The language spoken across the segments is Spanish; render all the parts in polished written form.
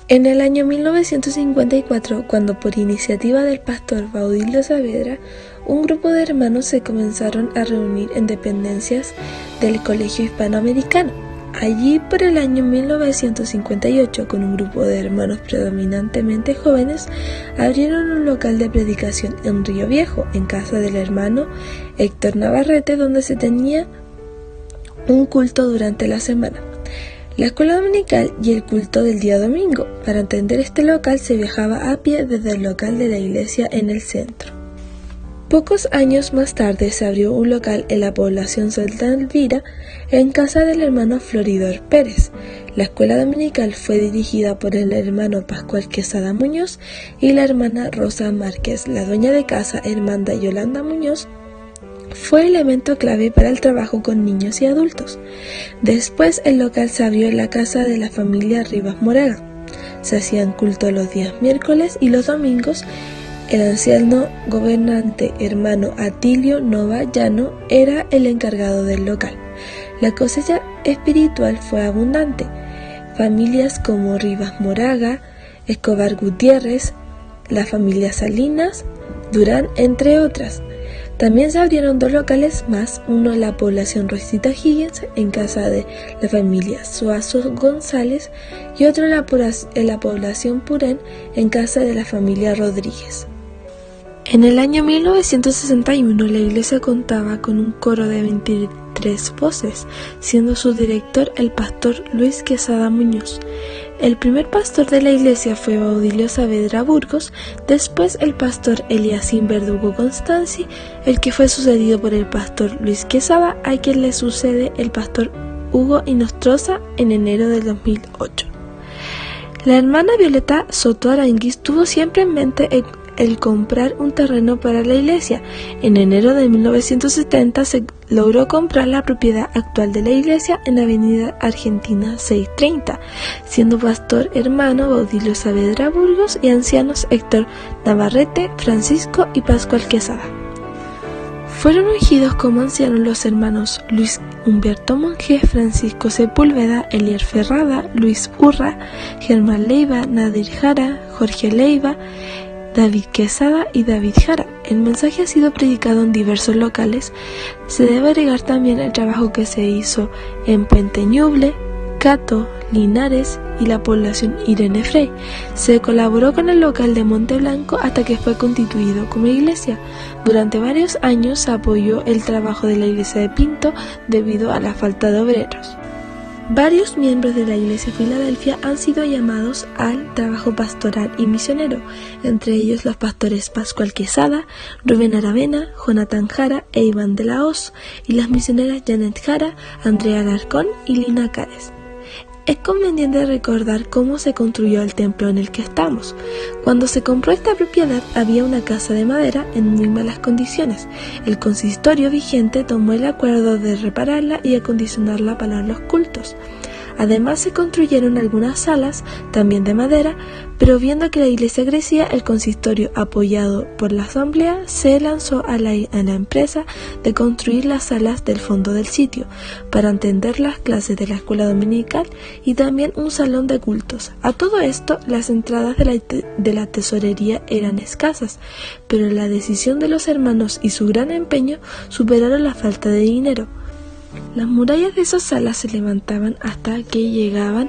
En el año 1954, cuando por iniciativa del pastor Baudilio Saavedra, un grupo de hermanos se comenzaron a reunir en dependencias del Colegio Hispanoamericano. Allí, por el año 1958, con un grupo de hermanos predominantemente jóvenes, abrieron un local de predicación en Río Viejo, en casa del hermano Héctor Navarrete, donde se tenía un culto durante la semana, la escuela dominical y el culto del día domingo. Para atender este local se viajaba a pie desde el local de la iglesia en el centro. Pocos años más tarde se abrió un local en la población Santa Elvira, en casa del hermano Floridor Pérez. La escuela dominical fue dirigida por el hermano Pascual Quesada Muñoz y la hermana Rosa Márquez. La dueña de casa, hermana Yolanda Muñoz, fue elemento clave para el trabajo con niños y adultos. Después el local se abrió en la casa de la familia Rivas Moraga. Se hacían culto los días miércoles y los domingos. El anciano gobernante hermano Atilio Nova Llano era el encargado del local. La cosecha espiritual fue abundante. Familias como Rivas Moraga, Escobar Gutiérrez, la familia Salinas, Durán, entre otras. También se abrieron dos locales más, uno en la población Rosita Higgins, en casa de la familia Suazo González, y otro en la población Purén, en casa de la familia Rodríguez. En el año 1961 la iglesia contaba con un coro de 23 voces, siendo su director el pastor Luis Quesada Muñoz. El primer pastor de la iglesia fue Baudilio Saavedra Burgos, después el pastor Eliasín Verdugo Constanzi, el que fue sucedido por el pastor Luis Quesada, a quien le sucede el pastor Hugo Inostroza en enero del 2008. La hermana Violeta Soto Aranguiz tuvo siempre en mente el comprar un terreno para la iglesia. En enero de 1970 se logró comprar la propiedad actual de la iglesia en Avenida Argentina 630, siendo pastor hermano Baudilio Saavedra Burgos y ancianos Héctor Navarrete, Francisco y Pascual Quesada. Fueron ungidos como ancianos los hermanos Luis Humberto Monge, Francisco Sepúlveda, Elier Ferrada, Luis Urra, Germán Leiva, Nadir Jara, Jorge Leiva, David Quesada y David Jara. El mensaje ha sido predicado en diversos locales. Se debe agregar también el trabajo que se hizo en Puente Ñuble, Cato, Linares y la población Irene Frey. Se colaboró con el local de Monte Blanco hasta que fue constituido como iglesia. Durante varios años se apoyó el trabajo de la iglesia de Pinto debido a la falta de obreros. Varios miembros de la Iglesia Filadelfia han sido llamados al trabajo pastoral y misionero, entre ellos los pastores Pascual Quesada, Rubén Aravena, Jonathan Jara e Iván de la Hoz, y las misioneras Janet Jara, Andrea Alarcón y Lina Cares. Es conveniente recordar cómo se construyó el templo en el que estamos. Cuando se compró esta propiedad había una casa de madera en muy malas condiciones. El consistorio vigente tomó el acuerdo de repararla y acondicionarla para los cultos. Además se construyeron algunas salas, también de madera, pero viendo que la iglesia crecía, el consistorio, apoyado por la asamblea, se lanzó a la empresa de construir las salas del fondo del sitio, para atender las clases de la escuela dominical y también un salón de cultos. A todo esto, las entradas de la tesorería eran escasas, pero la decisión de los hermanos y su gran empeño superaron la falta de dinero. Las murallas de esas salas se levantaban hasta que llegaban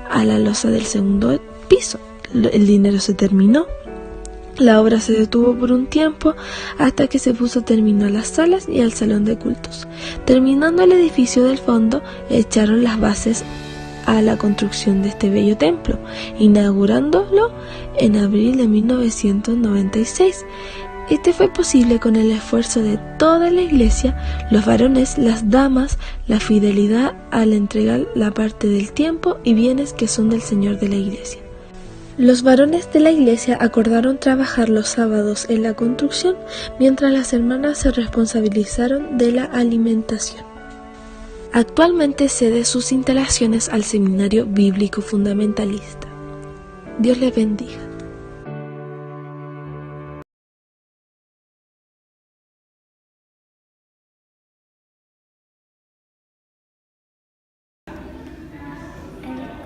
a la losa del segundo piso. El dinero se terminó. La obra se detuvo por un tiempo hasta que se puso término a las salas y al salón de cultos. Terminando el edificio del fondo, echaron las bases a la construcción de este bello templo, inaugurándolo en abril de 1996. Este fue posible con el esfuerzo de toda la iglesia, los varones, las damas, la fidelidad al entregar la parte del tiempo y bienes que son del Señor de la iglesia. Los varones de la iglesia acordaron trabajar los sábados en la construcción, mientras las hermanas se responsabilizaron de la alimentación. Actualmente cede sus instalaciones al Seminario Bíblico Fundamentalista. Dios les bendiga.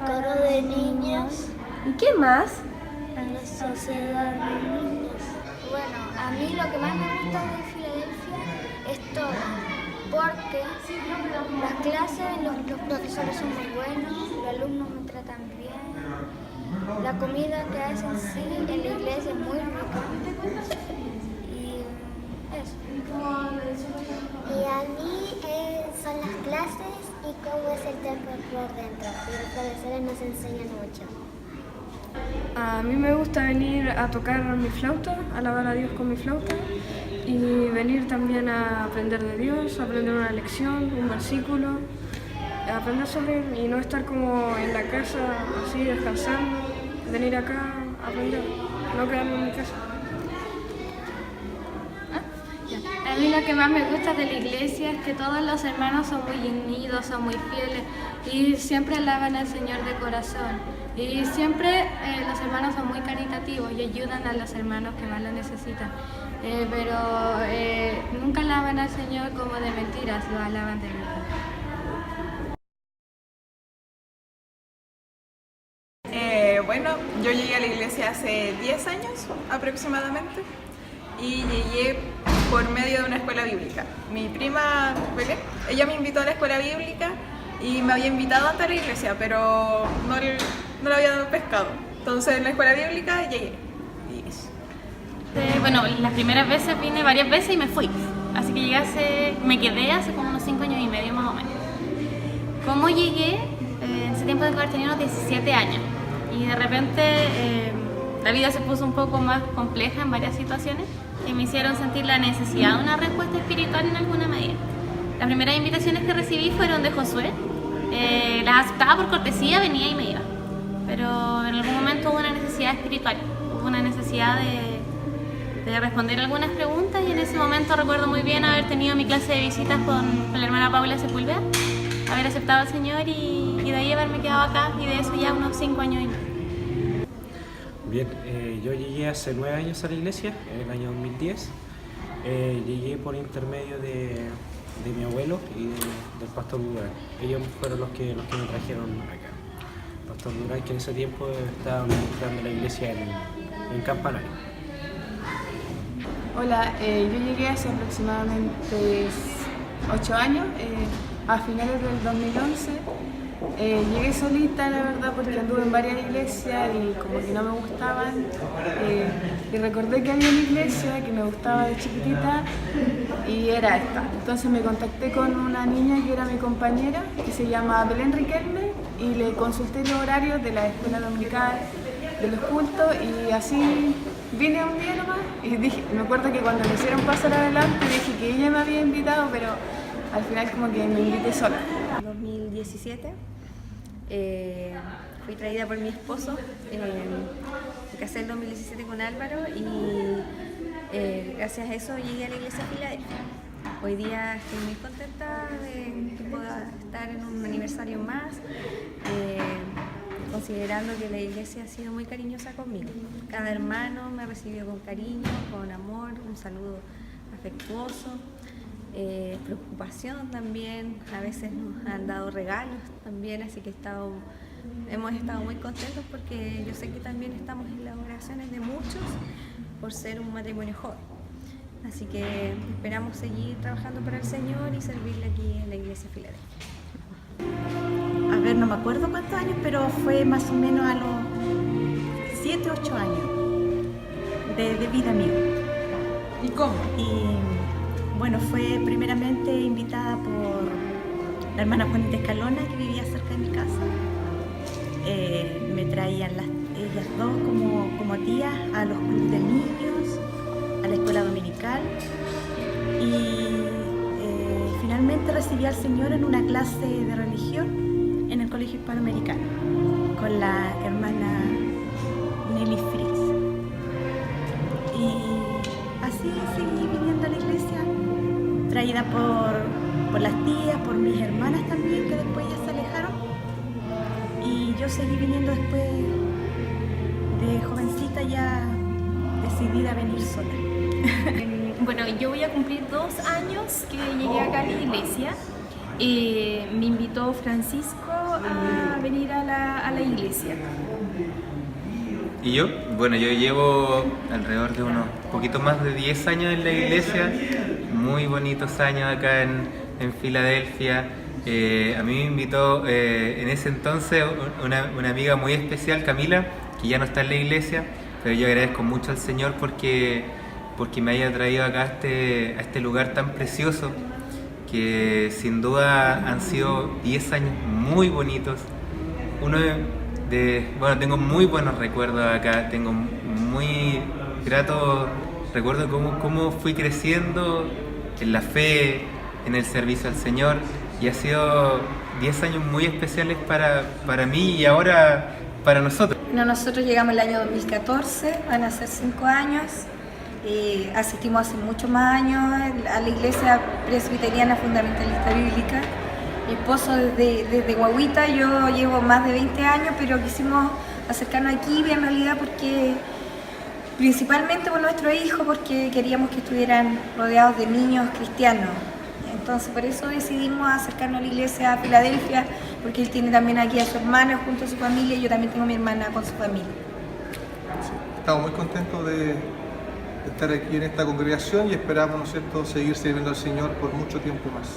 Coro de niños ¿Y qué más? En la sociedad de niños. Bueno, a mí lo que más me gusta de Filadelfia es todo, porque las clases, los profesores son muy buenos, los alumnos me tratan bien, la comida que hacen sí en la iglesia es muy rica y eso. Y a mí son las clases y cómo es el templo por dentro. Y los profesores nos enseñan mucho. A mí me gusta venir a tocar mi flauta, alabar a Dios con mi flauta y venir también a aprender de Dios, aprender una lección, un versículo, aprender sobre Él y no estar como en la casa así descansando, venir acá a aprender, no quedarme en mi casa. A mí lo que más me gusta de la iglesia es que todos los hermanos son muy unidos, son muy fieles y siempre alaban al Señor de corazón. Y siempre los hermanos son muy caritativos y ayudan a los hermanos que más lo necesitan. Pero nunca alaban al Señor como de mentiras, lo alaban de verdad. Bueno, yo llegué a la iglesia hace 10 años aproximadamente y llegué por medio de una escuela bíblica. Mi prima Belén, ella me invitó a la escuela bíblica y me había invitado antes a la iglesia, pero no la había pescado. Entonces en la escuela bíblica llegué. Y eso. Bueno, las primeras veces vine varias veces y me fui. Así que me quedé hace como unos 5 años y medio más o menos. ¿Cómo llegué? En ese tiempo de haber tenido unos 17 años. Y de repente la vida se puso un poco más compleja en varias situaciones que me hicieron sentir la necesidad de una respuesta espiritual en alguna medida. Las primeras invitaciones que recibí fueron de Josué. Las aceptaba por cortesía, venía y me iba. Pero en algún momento hubo una necesidad espiritual, hubo una necesidad de responder algunas preguntas y en ese momento recuerdo muy bien haber tenido mi clase de visitas con la hermana Paula Sepúlveda, haber aceptado al Señor y de ahí haberme quedado acá y de eso ya unos 5 años y medio. Bien, yo llegué hace 9 años a la iglesia, en el año 2010. Llegué por intermedio de mi abuelo y del pastor Durán. Ellos fueron los que me trajeron acá. El pastor Durán, que en ese tiempo estaba ministrando la iglesia en Campanario. Hola, yo llegué hace aproximadamente 8 años, a finales del 2011. Llegué solita, la verdad, porque anduve en varias iglesias y como que no me gustaban. Y recordé que había una iglesia que me gustaba de chiquitita y era esta. Entonces me contacté con una niña que era mi compañera, que se llama Belén Riquelme, y le consulté los horarios de la escuela dominical, de los cultos, y así vine un día nomás. Y me acuerdo que cuando me hicieron pasar adelante dije que ella me había invitado, pero al final como que me invité sola. En 2017 fui traída por mi esposo, me casé en 2017 con Álvaro y gracias a eso llegué a la iglesia de Filadelfia. Hoy día estoy muy contenta de que pueda estar en un aniversario más, considerando que la iglesia ha sido muy cariñosa conmigo. Cada hermano me recibió con cariño, con amor, un saludo afectuoso. Preocupación también, a veces nos han dado regalos también, así que hemos estado muy contentos porque yo sé que también estamos en las oraciones de muchos por ser un matrimonio joven. Así que esperamos seguir trabajando para el Señor y servirle aquí en la iglesia de Filadelfia. A ver, no me acuerdo cuántos años, pero fue más o menos a los 7, 8 años de vida mía. ¿Y cómo? Bueno, fue primeramente invitada por la hermana Juanita Escalona, que vivía cerca de mi casa. Me traían ellas dos como tías a los clubes de niños, a la escuela dominical. Y finalmente recibí al Señor en una clase de religión en el Colegio Hispanoamericano, con la hermana Nelly Fritz. Y así seguí viniendo a la iglesia, traída por las tías, por mis hermanas también, que después ya se alejaron. Y yo seguí viniendo después de jovencita, ya decidida a venir sola. Bueno, yo voy a cumplir 2 años que llegué acá a la iglesia. Me invitó Francisco a venir a la iglesia. ¿Y yo? Bueno, yo llevo alrededor de unos poquito más de 10 años en la iglesia, muy bonitos años acá en Filadelfia. A mí me invitó en ese entonces una amiga muy especial, Camila, que ya no está en la iglesia, pero yo agradezco mucho al Señor porque me haya traído acá a este lugar tan precioso, que sin duda han sido 10 años muy bonitos. Bueno, tengo muy buenos recuerdos acá, tengo muy gratos recuerdos cómo fui creciendo en la fe, en el servicio al Señor, y ha sido 10 años muy especiales para mí y ahora para nosotros. Bueno, nosotros llegamos el año 2014, van a ser 5 años. Asistimos hace muchos más años a la iglesia presbiteriana fundamentalista bíblica. Mi esposo desde guaguita, yo llevo más de 20 años, pero quisimos acercarnos aquí en realidad porque principalmente por nuestros hijos, porque queríamos que estuvieran rodeados de niños cristianos. Entonces por eso decidimos acercarnos a la iglesia a Filadelfia, porque él tiene también aquí a su hermana junto a su familia y yo también tengo a mi hermana con su familia. Sí, estamos muy contentos de estar aquí en esta congregación y esperamos, ¿no es cierto?, seguir sirviendo al Señor por mucho tiempo más.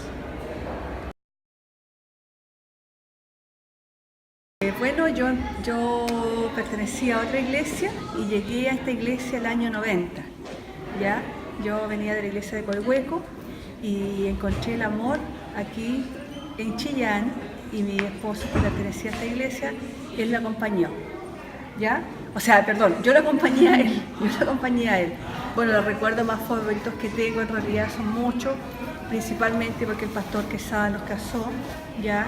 Bueno, yo pertenecía a otra iglesia y llegué a esta iglesia el año 90. ¿Ya? Yo venía de la iglesia de Coihueco y encontré el amor aquí en Chillán y mi esposo, que pertenecía a esta iglesia, él lo acompañó. ¿Ya? O sea, perdón, yo lo acompañé a él. Bueno, los recuerdos más favoritos que tengo en realidad son muchos, principalmente porque el pastor Quesada nos casó, ¿ya?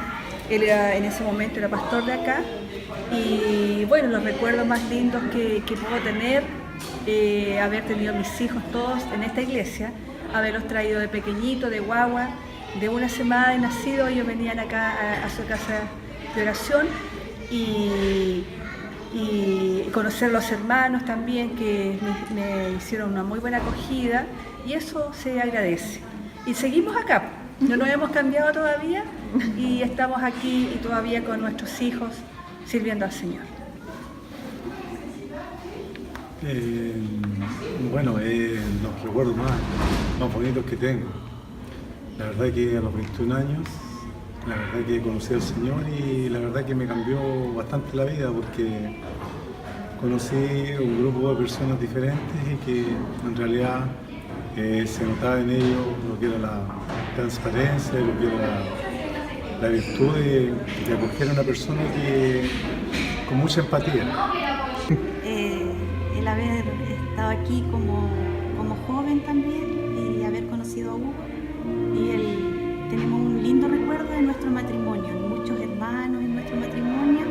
Él en ese momento era pastor de acá y bueno, los recuerdos más lindos que puedo tener, haber tenido mis hijos todos en esta iglesia, haberlos traído de pequeñito, de guagua, de una semana de nacido, ellos venían acá a su casa de oración y conocer a los hermanos también, que me hicieron una muy buena acogida y eso se agradece. Y seguimos acá, no nos hemos cambiado todavía y estamos aquí y todavía con nuestros hijos sirviendo al Señor. Bueno, los recuerdos más bonitos que tengo. La verdad que a los 21 años, la verdad que conocí al Señor y la verdad que me cambió bastante la vida porque conocí un grupo de personas diferentes y que en realidad se notaba en ellos lo que era la transparencia, lo que era la virtud de acoger a una persona con mucha empatía. El haber estado aquí como joven también y haber conocido a Hugo y tenemos un lindo recuerdo de nuestro matrimonio, muchos hermanos en nuestro matrimonio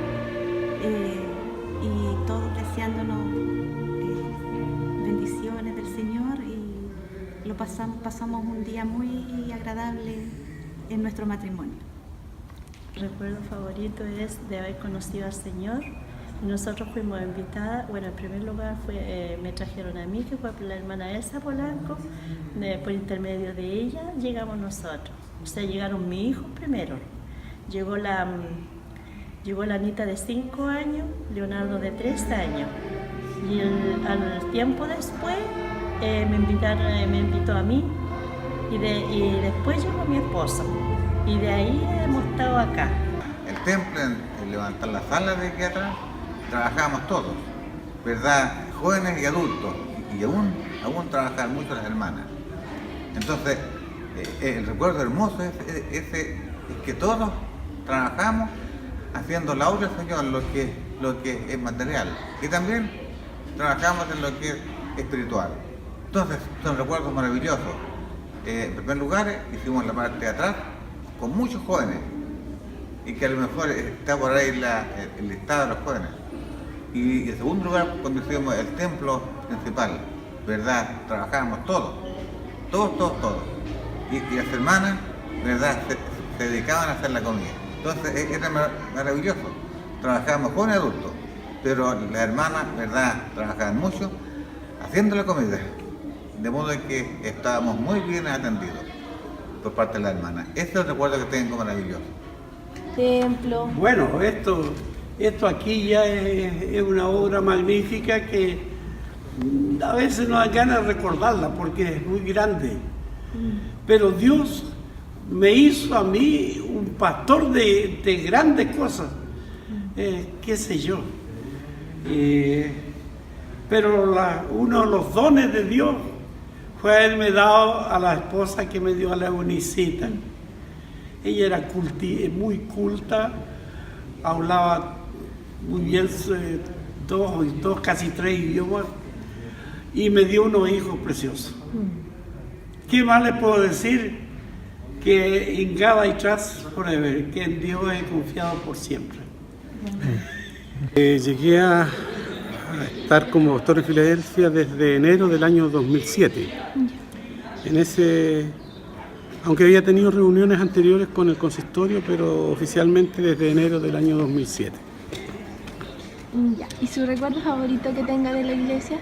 y todos deseándonos bendiciones del Señor y pasamos un día muy agradable en nuestro matrimonio. El recuerdo favorito es de haber conocido al Señor. Nosotros fuimos invitadas, bueno, en primer lugar me trajeron a mí, que fue la hermana Elsa Polanco, por intermedio de ella llegamos nosotros. O sea, llegaron mis hijos primero. Llegó la Anita de 5 años, Leonardo de 3 años. Y al tiempo después me invitó a mí y después llegó mi esposo. Y de ahí hemos estado acá. El templo, en levantar la sala de aquí atrás, trabajamos todos, ¿verdad? Jóvenes y adultos, y aún trabajan mucho las hermanas. Entonces, el recuerdo hermoso es que todos trabajamos haciendo la obra del Señor, lo que es material, y también trabajamos en lo que es espiritual. Entonces, son recuerdos maravillosos. En primer lugar, hicimos la parte de atrás con muchos jóvenes, y que a lo mejor está por ahí el listado de los jóvenes. Y en segundo lugar, cuando hicimos el templo principal, ¿verdad? Trabajamos todos. Y las hermanas, ¿verdad? Se dedicaban a hacer la comida. Entonces era maravilloso. Trabajábamos jóvenes y adultos, pero las hermanas, ¿verdad? Trabajaban mucho haciendo la comida. De modo que estábamos muy bien atendidos por parte de las hermanas. Ese es el recuerdo que tengo maravilloso. Templo. Bueno, esto esto aquí ya es una obra magnífica que a veces nos da ganas de recordarla porque es muy grande. Pero Dios me hizo a mí un pastor de grandes cosas, qué sé yo. Pero uno de los dones de Dios fue haberme dado a la esposa que me dio a la Euniceita. Ella era muy culta, hablaba muy bien dos, casi 3 idiomas, y me dio unos hijos preciosos. ¿Qué más le puedo decir? Que in God I trust forever, que en Dios he confiado por siempre. Llegué a estar como pastor en Filadelfia desde enero del año 2007. Aunque había tenido reuniones anteriores con el consistorio, pero oficialmente desde enero del año 2007. ¿Y su recuerdo favorito que tenga de la iglesia?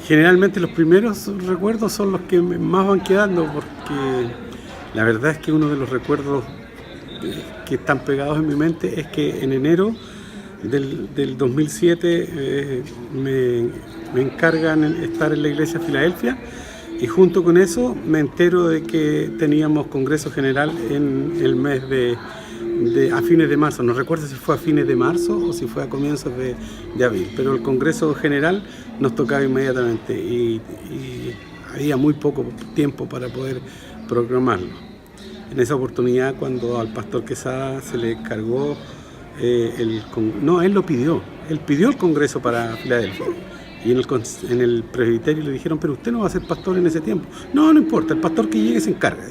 Generalmente los primeros recuerdos son los que más van quedando, porque la verdad es que uno de los recuerdos que están pegados en mi mente es que en enero del 2007 me encargan estar en la iglesia de Filadelfia, y junto con eso me entero de que teníamos congreso general en el mes a fines de marzo. No recuerdo si fue a fines de marzo o si fue a comienzos de abril, pero el congreso general nos tocaba inmediatamente y había muy poco tiempo para poder programarlo. En esa oportunidad, cuando al pastor Quesada se le encargó, él lo pidió, él pidió el congreso para Filadelfia, y en el presbiterio le dijeron: pero usted no va a ser pastor en ese tiempo. No importa, el pastor que llegue se encarga.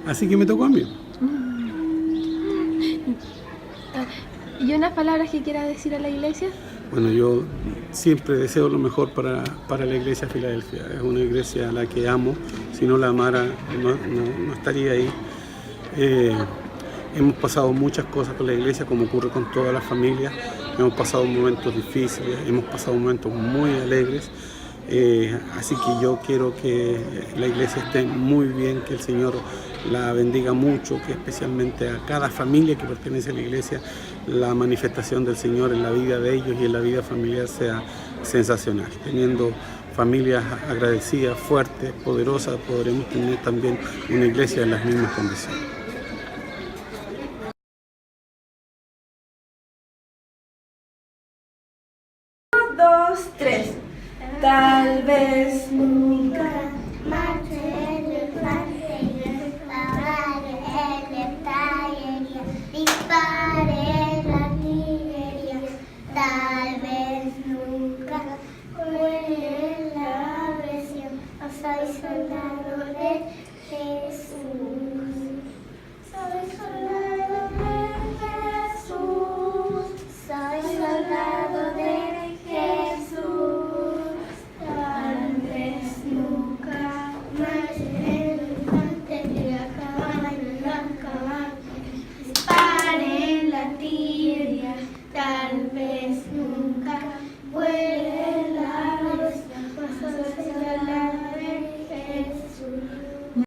Así que me tocó a mí. ¿Y unas palabras que quiera decir a la iglesia? Bueno, yo siempre deseo lo mejor para la iglesia de Filadelfia. Es una iglesia a la que amo. Si no la amara, no estaría ahí. Hemos pasado muchas cosas con la iglesia, como ocurre con todas las familias. Hemos pasado momentos difíciles, hemos pasado momentos muy alegres. Así que yo quiero que la iglesia esté muy bien, que el Señor la bendiga mucho, que especialmente a cada familia que pertenece a la iglesia, la manifestación del Señor en la vida de ellos y en la vida familiar sea sensacional. Teniendo familias agradecidas, fuertes, poderosas, podremos tener también una iglesia en las mismas condiciones. 1, 2, 3. Tal vez nunca marche el elefante y el estallería, dispare la artillería. Tal vez nunca muere la presión, no soy soldado.